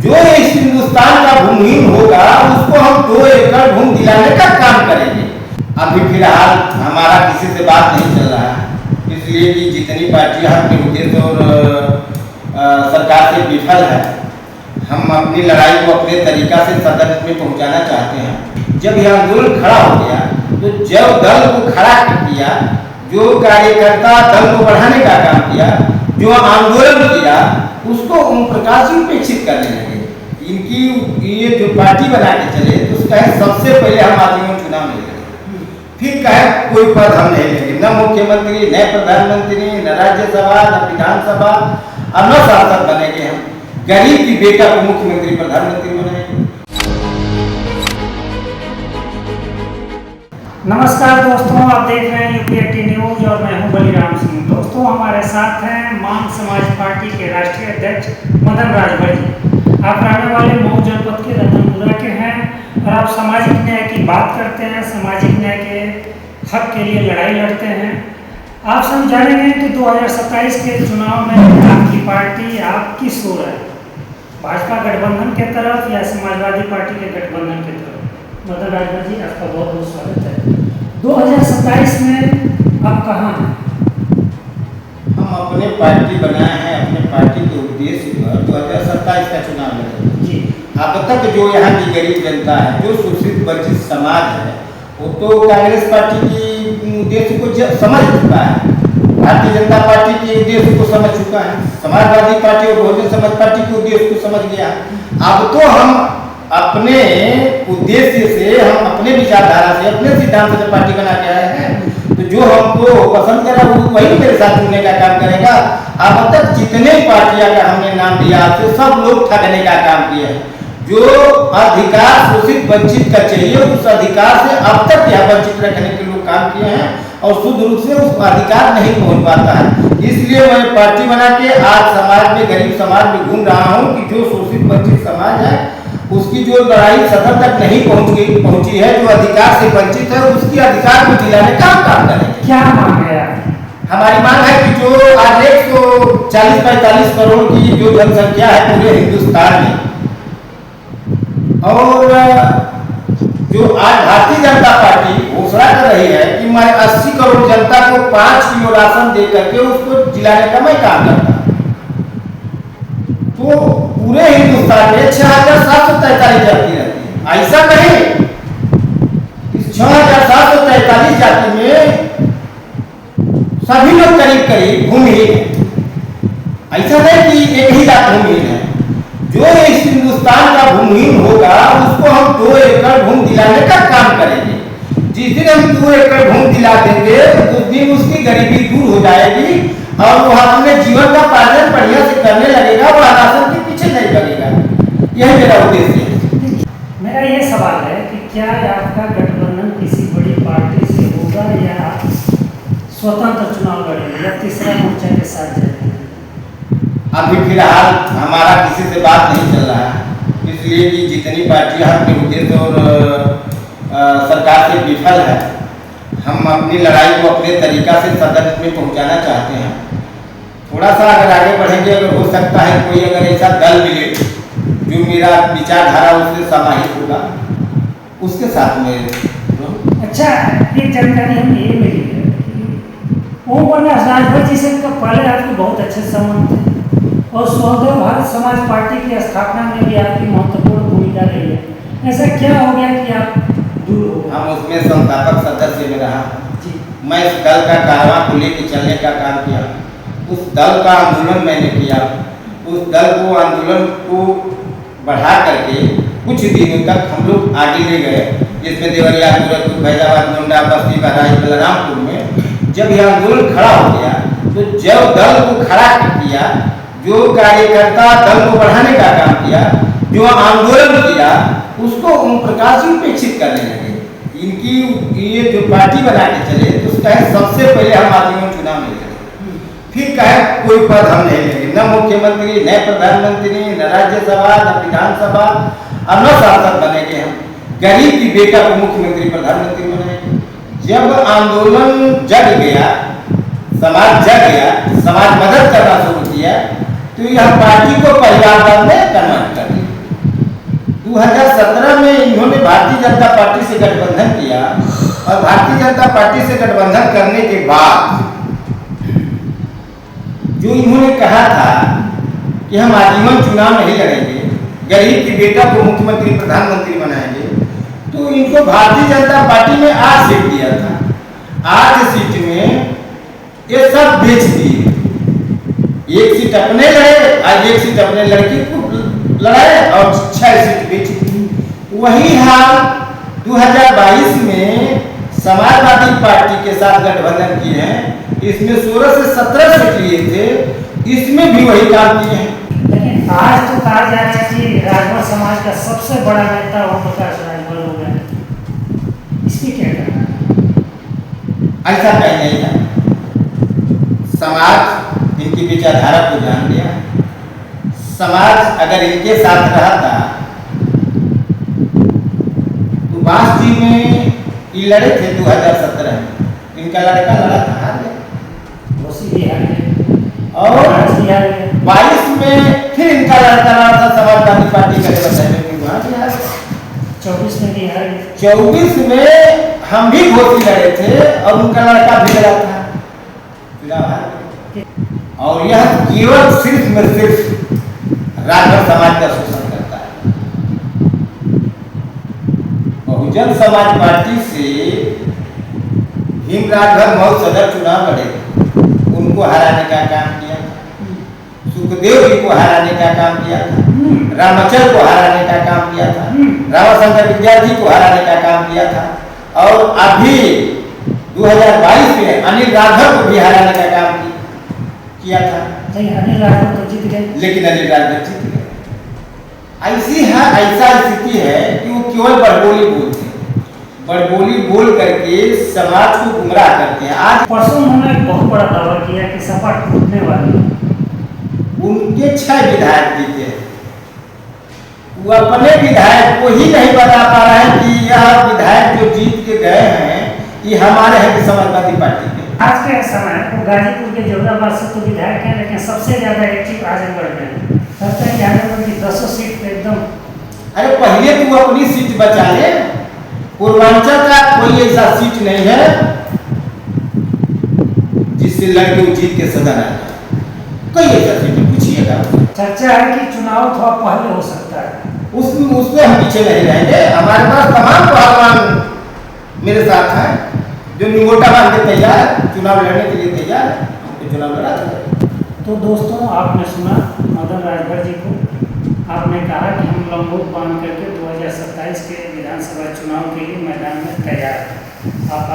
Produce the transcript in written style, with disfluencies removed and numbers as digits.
जो इस हिंदुस्तान का भूमिहीन होगा उसको हम 2 एकड़ भूमि दिलाने का काम करेंगे। अभी फिलहाल हमारा किसी से बात नहीं चल रहा है, इसलिए कि जितनी पार्टियां अपने उद्देश्य और सरकार से विफल है, हम अपनी लड़ाई को अपने तरीका से सदन में पहुंचाना चाहते हैं। जब यह आंदोलन खड़ा हो गया तो जब दल को खड़ा किया, जो कार्यकर्ता दल को बढ़ाने का काम किया, जो आंदोलन किया, उसको ओम प्रकाश जी उपेक्षित करने लगे। इनकी ये जो पार्टी बना के चले तो उसका सबसे पहले हम आजीवन चुनाव नहीं लड़े, फिर कहे कोई पद हम नहीं लेंगे, न मुख्यमंत्री, न प्रधानमंत्री, न राज्यसभा, न विधानसभा और न सांसद बनेंगे। हम गरीब की बेटा को मुख्यमंत्री प्रधानमंत्री बनाएंगे। नमस्कार दोस्तों, आप देख रहे हैं यूपीएटी न्यूज और मैं हूं बलिराम सिंह। दोस्तों, हमारे साथ हैं मान समाज पार्टी के राष्ट्रीय अध्यक्ष मदन राजभर जी। आप रहने वाले मऊ जनपद के रतनपुरा के हैं और आप सामाजिक न्याय की बात करते हैं, सामाजिक न्याय के हक के लिए लड़ाई लड़ते हैं। आप सब जानेंगे कि 2027 के चुनाव में आपकी पार्टी आप किस ओर है, भाजपा गठबंधन के तरफ या समाजवादी पार्टी के गठबंधन के तरफ। मदन राजभर जी, आपका बहुत बहुत स्वागत है। 2027 में आप कहाँ हैं? हम अपने पार्टी बनाए हैं, अपने पार्टी के उद्देश्य पर 2027 का चुनाव लड़ेंगे जी। अब तक जो यहाँ की गरीब जनता है, जो शोषित वंचित समाज है, वो तो कांग्रेस पार्टी की उद्देश्य को समझ चुका है, भारतीय जनता पार्टी के उद्देश्य को समझ चुका है, समाजवादी पार्टी और बहुजन समाज पार्टी के उद्देश्य को समझ गया। अब तो हम अपने उद्देश्य से, हम अपने विचारधारा से, अपने सिद्धांत से पार्टी बना के आए हैं, तो जो हमको पसंद करा वही मेरे साथ जुड़ने का काम करेगा। अब तक जितने पार्टियां का हमने नाम दिया आपसे, सब लोग ठगने का काम किए हैं। जो अधिकार शोषित वंचित का चाहिए, उस अधिकार से अब तक यह वंचित रखने के लोग काम किए हैं और शुद्ध रूप से उस अधिकार नहीं पहुंच पाता है। इसलिए मैं पार्टी बना के आज समाज में, गरीब समाज में घूम रहा हूँ कि जो शोषित वंचित समाज है, उसकी जो लड़ाई सदन तक नहीं पहुंची है, जो अधिकार से वंचित है, उसकी अधिकार को दिलाने का काम करेंगे। क्या मांग है? हमारी मांग है कि जो आज 140-45 करोड़ की जो जनसंख्या है पूरे हिंदुस्तान में, और जो आज भारतीय जनता पार्टी घोषणा कर रही है कि मैं 80 करोड़ जनता को 5 किलो राशन दे करके उसको दिलाने का मैं काम करता हूँ, तो पूरे हिंदुस्तान में 6,743 जाति रहती है। ऐसा नहीं, इस 6,743 जाति में सभी लोग करीब करीब भूमिहीन है। ऐसा नहीं कि एक ही जात भूमिहीन है। जो इस हिंदुस्तान का भूमिहीन होगा उसको हम 2 एकड़ भूमि दिलाने का काम करेंगे। जिस दिन हम 2 एकड़ भूमि दिला देंगे उस दिन उसकी गरीबी दूर हो जाएगी और वो अपने जीवन का पालन बढ़िया से करने लगेगा, वो राशन के पीछे नहीं लगेगा। यही मेरा उद्देश्य है। मेरा ये सवाल है कि क्या आपका गठबंधन किसी बड़ी पार्टी से होगा या आप स्वतंत्र चुनाव लड़ेंगे या तीसरा मोर्चा के साथ जाएंगे? अभी फिलहाल हमारा किसी से बात नहीं चल रहा है, इसलिए कि जितनी पार्टियां अपने उद्देश्य और सरकार से विफल है, हम अपनी लड़ाई को अपने तरीका से सदन में पहुंचाना चाहते हैं। थोड़ा सा अगर आगे बढ़ेंगे, अगर हो सकता है कोई अगर ऐसा दल मिले जो मेरा विचारधारा उससे समाहित होगा, उसके साथ में। अच्छा, एक जानकारी हमें ये मिली है कि ओम प्रकाश राजभर जी से पहले आपके बहुत अच्छे संबंध थे और स्वतंत्र भारत समाज पार्टी की स्थापना में भी आपकी महत्वपूर्ण भूमिका रही है। ऐसा क्या हो गया कि आप दूर हो? हम उसमें संस्थापक सदस्य में रहा, मैं इस दल का कारवां को लेकर चलने का काम किया, उस दल का आंदोलन मैंने किया, उस दल को आंदोलन को बढ़ा करके कुछ दिनों तक हम लोग आगे ले गए, जिसमें देवरिया, गोरखपुर, फैजाबाद, गोंडा, बस्ती, बहराइच, बलरामपुर में जब यह आंदोलन खड़ा हो गया, तो जब दल को खड़ा किया, जो कार्यकर्ता दल को बढ़ाने का काम किया, जो आंदोलन किया, उसको ओम प्रकाश जी उपेक्षित करने लगे। इनकी ये जो पार्टी बना के चले तो उसका सबसे पहले हम आजीवन चुनाव नहीं लड़े, फिर कहे कोई पद हम नहीं लेंगे, न मुख्यमंत्री, न प्रधानमंत्री, न राज्यसभा, न विधानसभा और न सांसद बनेंगे। हम गरीब की बेटा को मुख्यमंत्री प्रधानमंत्री बनाएंगे। जब आंदोलन जग गया, समाज जग गया, समाज मदद करना शुरू किया, तो यह पार्टी को परिवारवाद में कन्वर्ट कर दिया। 2017 में इन्होंने भारतीय जनता पार्टी से गठबंधन किया और भारतीय जनता पार्टी से गठबंधन करने के बाद जो इन्होंने कहा था कि हम आजीवन चुनाव नहीं लड़ेंगे, गरीब की बेटा को मुख्यमंत्री प्रधानमंत्री बनाएंगे, तो इनको भारतीय जनता पार्टी में 8 सीट दिया था। 8 सीट में ये सब बेच दिए। 1 सीट अपने लड़े, आज 1 सीट अपने लड़की को लड़ाए और 6 सीट बेच दी। वही हाल 2022 में समाजवादी पार्टी के साथ गठबंधन किए हैं। इसमें 16 से 17 सीट लिए थे, इसमें भी वही काम किए हैं। लेकिन आज तो कहा जा रहा है कि राजभर समाज का सबसे बड़ा नेता ओम प्रकाश राजभर हो गए, इसकी क्या कहना है? ऐसा कहीं नहीं है। समाज इनकी विचारधारा को जान लिया। समाज अगर इनके साथ रहता तो बांसडी में ये लड़े थे 2017 में, इनका लड़का लड़ा था, हार गया। और 22 में फिर इनका लड़का लड़ा था समाजवादी पार्टी का, 24 में भी हार गए। 24 में हम भी घोषी लड़े थे और उनका लड़का भी लड़ा था, चुनाव हार गए। और यह केवल सिर्फ में सिर्फ राजभर समाज का शोषण करता है। बहुजन समाज पार्टी से भीम राजभर मऊ सदर चुनाव लड़े, उनको हराने का काम किया था। सुखदेव जी को हराने का काम किया था, रामचंद्र को हराने का काम किया था, रामाशंकर विद्यार्थी को हराने का काम किया था, और अभी 2022 में अनिल राघव को भी हराने का काम किया था। अनिल राघव तो जीत गए, लेकिन अनिल राघव जीत गए। ऐसा स्थिति है कि वो केवल बड़बोली बोलते हैं, बड़बोली बोल करके समाज को गुमराह करते हैं। आज परसों उन्होंने एक बहुत बड़ा दावा किया कि सपा टूटने वाली, उनके 6 विधायक जीते हैं। वो अपने विधायक को ही नहीं बता पा रहे हैं कि यह विधायक जो जीत के गए हैं ये हमारे हैं कि समाजवादी पार्टी के। आज के समय को गाजीपुर के जोराबाद से तो विधायक हैं, लेकिन सबसे ज्यादा एक्टिव आजमगढ़ में लगता है कि आजमगढ़ की 10 सीट पे एकदम। अरे पहले तू अपनी सीट बचा ले। पूर्वांचल का कोई ऐसा सीट नहीं है जिससे लड़के जीत के सदन आ जाए, कोई ऐसा सीट पूछिएगा। चर्चा है कि चुनाव थोड़ा पहले हो सकता है, उसमें हम पीछे नहीं रहेंगे। हमारे पास तमाम पहलवान मेरे साथ हैं जो निगोटा बांध के तैयार, चुनाव लड़ने के लिए तैयार है, तो चुनाव लड़ा देंगे। तो दोस्तों, आपने सुना मदन राजभर जी को। आपने कहा कि हम लंबोट बांध करके 2027 के विधानसभा चुनाव के लिए मैदान में तैयार हैं। आप